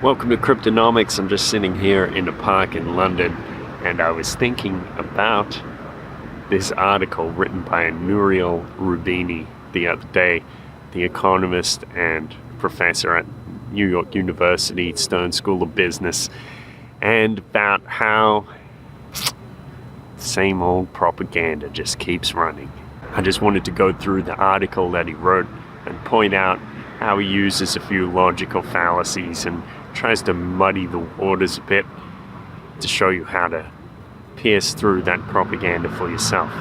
Welcome to Cryptonomics. I'm just sitting here in a park in London, and I was thinking about this article written by Nouriel Roubini the other day, the economist and professor at New York University, Stern School of Business, and about how the same old propaganda just keeps running. I just wanted to go through the article that he wrote and point out how he uses a few logical fallacies and tries to muddy the waters a bit to show you how to pierce through that propaganda for yourself.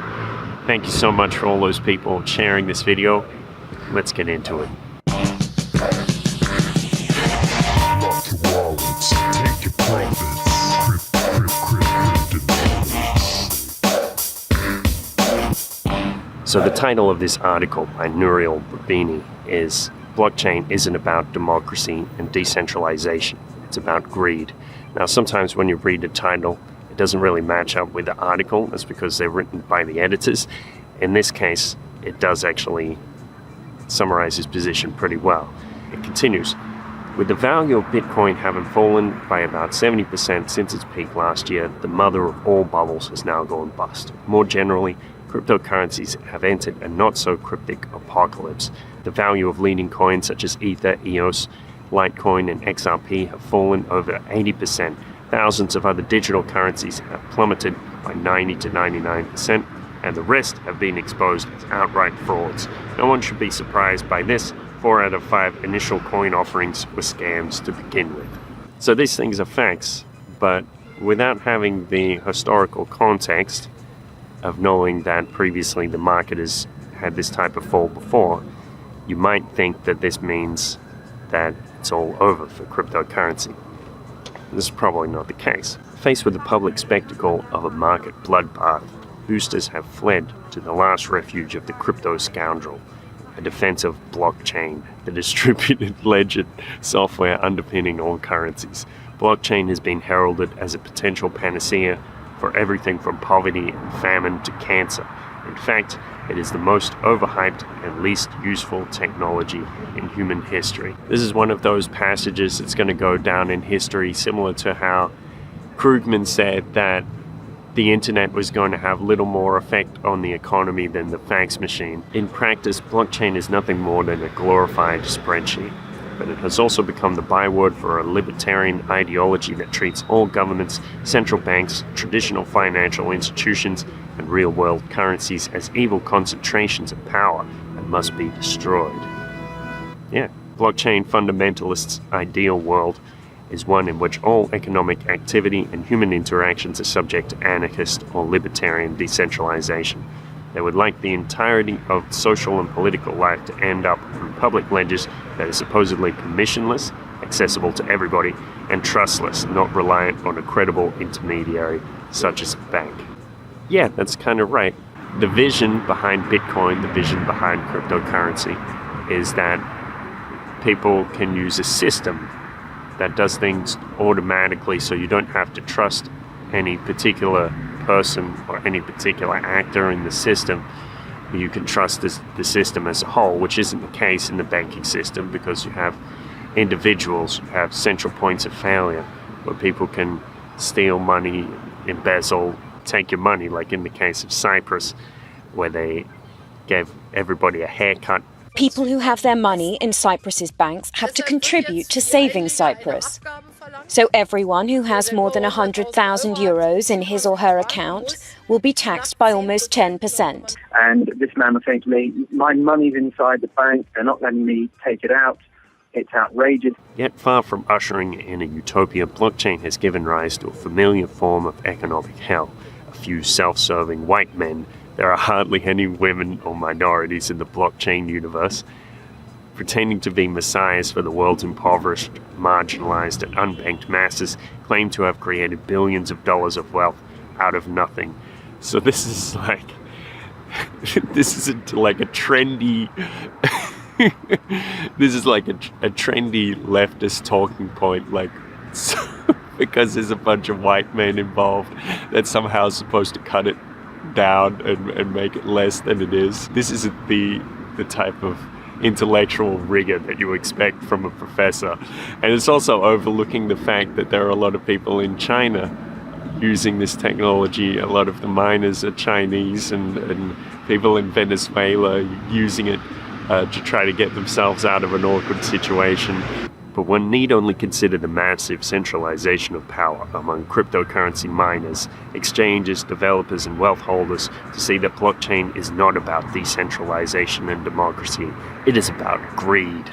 Thank you so much for all those people sharing this video. Let's get into it. So the title of this article by Nouriel Roubini is "Blockchain isn't about democracy and decentralization, it's about greed." Now sometimes when you read the title, it doesn't really match up with the article. That's because they're written by the editors. In this case, it does actually summarize his position pretty well. It continues, "With the value of Bitcoin having fallen by about 70% since its peak last year, the mother of all bubbles has now gone bust. More generally, cryptocurrencies have entered a not-so-cryptic apocalypse. The value of leading coins such as Ether, EOS, Litecoin, and XRP have fallen over 80%. Thousands of other digital currencies have plummeted by 90 to 99%, and the rest have been exposed as outright frauds. No one should be surprised by this. 4 out of 5 initial coin offerings were scams to begin with." So these things are facts, but without having the historical context of knowing that previously the market has had this type of fall before, you might think that this means that it's all over for cryptocurrency. This is probably not the case. Faced with the public spectacle of a market bloodbath, boosters have fled to the last refuge of the crypto scoundrel, a defensive blockchain, the distributed ledger software underpinning all currencies. Blockchain has been heralded as a potential panacea for everything from poverty and famine to cancer. In fact, it is the most overhyped and least useful technology in human history. This is one of those passages that's going to go down in history, similar to how Krugman said that the internet was going to have little more effect on the economy than the fax machine. In practice, blockchain is nothing more than a glorified spreadsheet, but it has also become the byword for a libertarian ideology that treats all governments, central banks, traditional financial institutions, and real-world currencies as evil concentrations of power and must be destroyed. Yeah, blockchain fundamentalists' ideal world is one in which all economic activity and human interactions are subject to anarchist or libertarian decentralization. They would like the entirety of social and political life to end up on public ledgers that are supposedly permissionless, accessible to everybody, and trustless, not reliant on a credible intermediary such as a bank. Yeah, that's kind of right. The vision behind Bitcoin, the vision behind cryptocurrency, is that people can use a system that does things automatically, so you don't have to trust any particular person or any particular actor in the system. You can trust the system as a whole, which isn't the case in the banking system, because you have individuals, you have central points of failure where people can steal money, embezzle, take your money, like in the case of Cyprus, where they gave everybody a haircut. People who have their money in Cyprus's banks have to contribute to Saving Cyprus. So everyone who has more than 100,000 euros in his or her account will be taxed by almost 10%. And this man was saying to me, my money's inside the bank, they're not letting me take it out. It's outrageous. Yet far from ushering in a utopia, blockchain has given rise to a familiar form of economic hell. A few self-serving white men. There are hardly any women or minorities in the blockchain universe, pretending to be messiahs for the world's impoverished, marginalized, and unbanked masses, claim to have created billions of dollars of wealth out of nothing. So this is like a trendy this is like a trendy leftist talking point, like because there's a bunch of white men involved that somehow is supposed to cut it down and make it less than it is. This isn't the type of intellectual rigor that you expect from a professor. And it's also overlooking the fact that there are a lot of people in China using this technology. A lot of the miners are Chinese, and people in Venezuela using it to try to get themselves out of an awkward situation. But one need only consider the massive centralization of power among cryptocurrency miners, exchanges, developers, and wealth holders to see that blockchain is not about decentralization and democracy. It is about greed.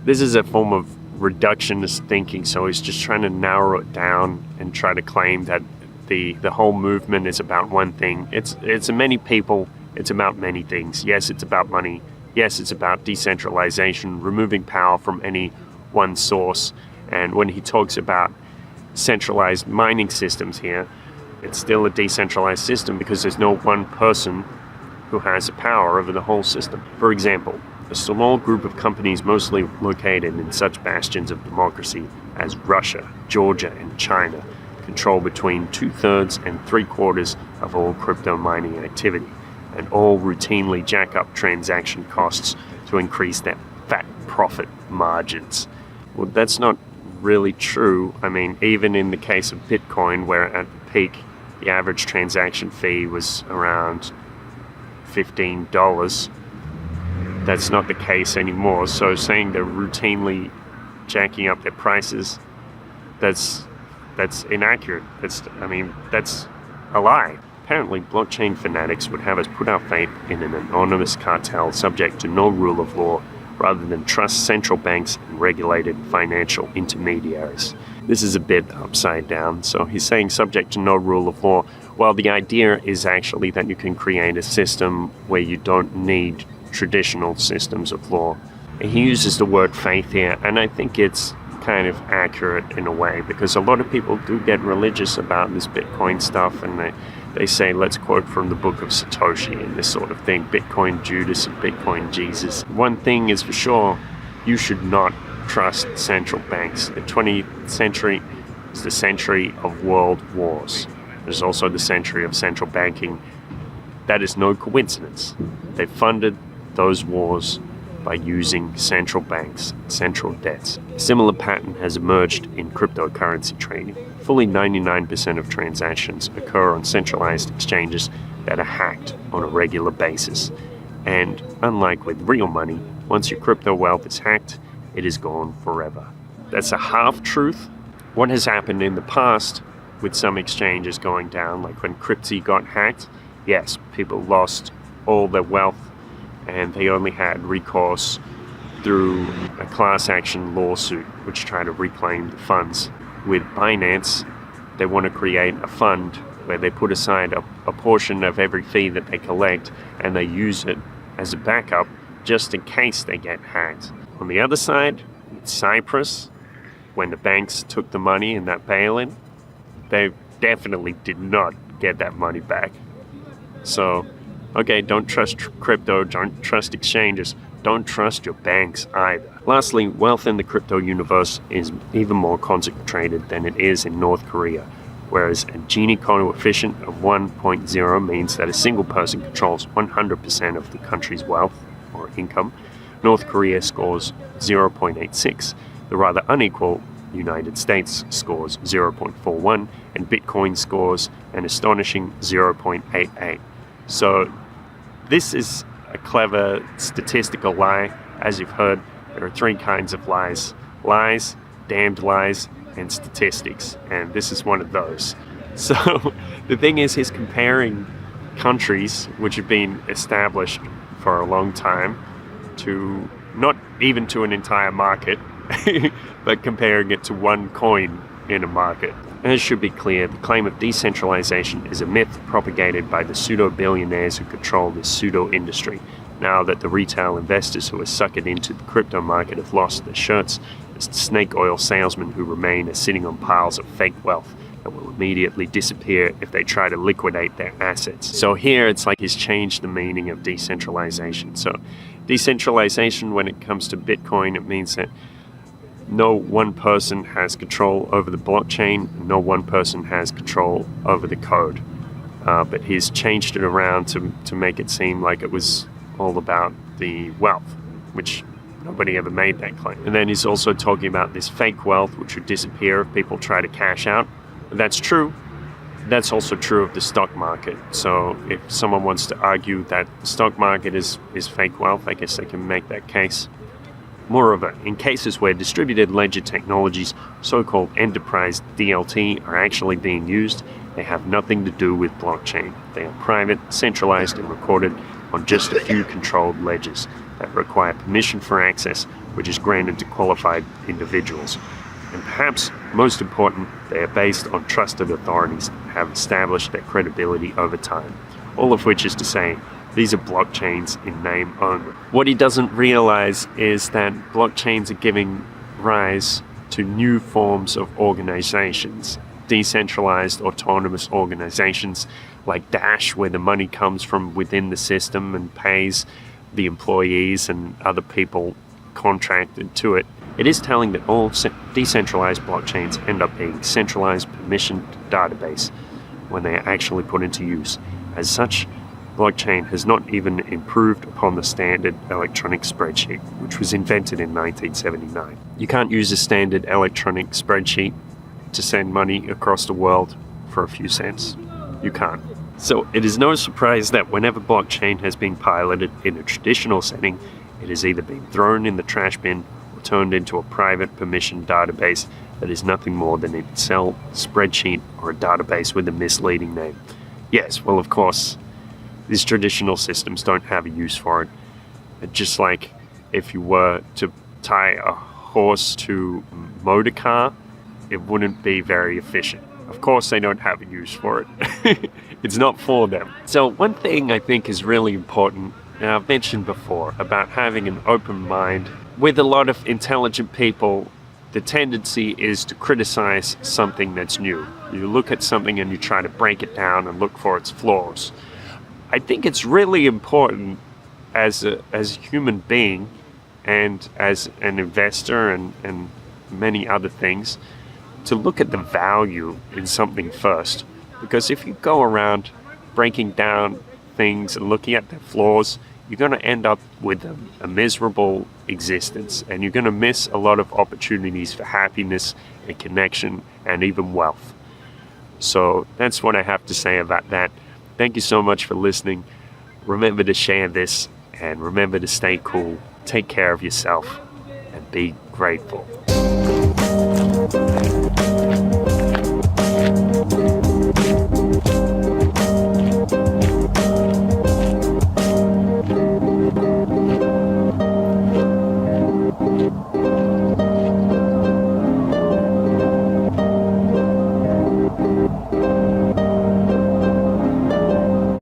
This is a form of reductionist thinking, so he's just trying to narrow it down and try to claim that the whole movement is about one thing. It's many people, it's about many things. Yes, it's about money. Yes, it's about decentralization, removing power from any one source. And when he talks about centralized mining systems here, it's still a decentralized system because there's no one person who has the power over the whole system. For example, a small group of companies mostly located in such bastions of democracy as Russia, Georgia, and China control between 2/3 and 3/4 of all crypto mining activity, and all routinely jack up transaction costs to increase their fat profit margins. Well, that's not really true. I mean, even in the case of Bitcoin, where at the peak the average transaction fee was around $15, that's not the case anymore. So saying they're routinely jacking up their prices, that's inaccurate. That's a lie. Apparently, blockchain fanatics would have us put our faith in an anonymous cartel subject to no rule of law rather than trust central banks and regulated financial intermediaries. This is a bit upside down. So he's saying subject to no rule of law. Well, the idea is actually that you can create a system where you don't need traditional systems of law. He uses the word faith here, and I think it's kind of accurate in a way, because a lot of people do get religious about this Bitcoin stuff, and they say, let's quote from the book of Satoshi and this sort of thing, Bitcoin Judas and Bitcoin Jesus. One thing is for sure, you should not trust central banks. The 20th century is the century of world wars. There's also the century of central banking. That is no coincidence. They funded those wars by using central banks, central debts. A similar pattern has emerged in cryptocurrency trading. Fully 99% of transactions occur on centralized exchanges that are hacked on a regular basis. And unlike with real money, once your crypto wealth is hacked, it is gone forever. That's a half-truth. What has happened in the past with some exchanges going down, like when Cryptsy got hacked, yes, people lost all their wealth and they only had recourse through a class action lawsuit which tried to reclaim the funds. With Binance, they want to create a fund where they put aside a portion of every fee that they collect and they use it as a backup just in case they get hacked. On the other side, with Cyprus, when the banks took the money in that bail-in, they definitely did not get that money back. So, okay, don't trust crypto, don't trust exchanges, don't trust your banks either. Lastly, wealth in the crypto universe is even more concentrated than it is in North Korea, whereas a Gini coefficient of 1.0 means that a single person controls 100% of the country's wealth or income. North Korea scores 0.86. The rather unequal United States scores 0.41, and Bitcoin scores an astonishing 0.88. So this is a clever statistical lie. As you've heard, there are three kinds of lies: lies, damned lies, and statistics. And this is one of those. So the thing is, he's comparing countries which have been established for a long time to not even to an entire market, but comparing it to one coin in a market. As should be clear, the claim of decentralization is a myth propagated by the pseudo-billionaires who control this pseudo-industry. Now that the retail investors who are suckered into the crypto market have lost their shirts, the snake oil salesmen who remain are sitting on piles of fake wealth that will immediately disappear if they try to liquidate their assets. So here it's like he's changed the meaning of decentralization. So decentralization, when it comes to Bitcoin, it means that no one person has control over the blockchain, no one person has control over the code. But he's changed it around to make it seem like it was all about the wealth. which nobody ever made that claim. And then he's also talking about this fake wealth which would disappear if people try to cash out. That's true. That's also true of the stock market. So if someone wants to argue that the stock market is fake wealth, I guess they can make that case. Moreover, in cases where distributed ledger technologies, so-called enterprise DLT, are actually being used, they have nothing to do with blockchain. They are private, centralized, and recorded on just a few controlled ledgers that require permission for access, which is granted to qualified individuals. And perhaps most important, they are based on trusted authorities that have established their credibility over time. All of which is to say, these are blockchains in name only. What he doesn't realize is that blockchains are giving rise to new forms of organizations, decentralized autonomous organizations like Dash, where the money comes from within the system and pays the employees and other people contracted to it. It is telling that all decentralized blockchains end up being centralized permissioned database when they are actually put into use. As such, blockchain has not even improved upon the standard electronic spreadsheet, which was invented in 1979. You can't use a standard electronic spreadsheet to send money across the world for a few cents. You can't. So it is no surprise that whenever blockchain has been piloted in a traditional setting, it has either been thrown in the trash bin or turned into a private permissioned database that is nothing more than an Excel spreadsheet or a database with a misleading name. Yes, well, of course, these traditional systems don't have a use for it. Just like if you were to tie a horse to a motor car, it wouldn't be very efficient. Of course, they don't have a use for it. It's not for them. So one thing I think is really important, and I've mentioned before, about having an open mind. With a lot of intelligent people, the tendency is to criticize something that's new. You look at something and you try to break it down and look for its flaws. I think it's really important as a human being and as an investor and many other things to look at the value in something first. Because if you go around breaking down things and looking at their flaws, you're going to end up with a miserable existence, and you're going to miss a lot of opportunities for happiness and connection and even wealth. So that's what I have to say about that. Thank you so much for listening. Remember to share this, and remember to stay cool, take care of yourself, and be grateful.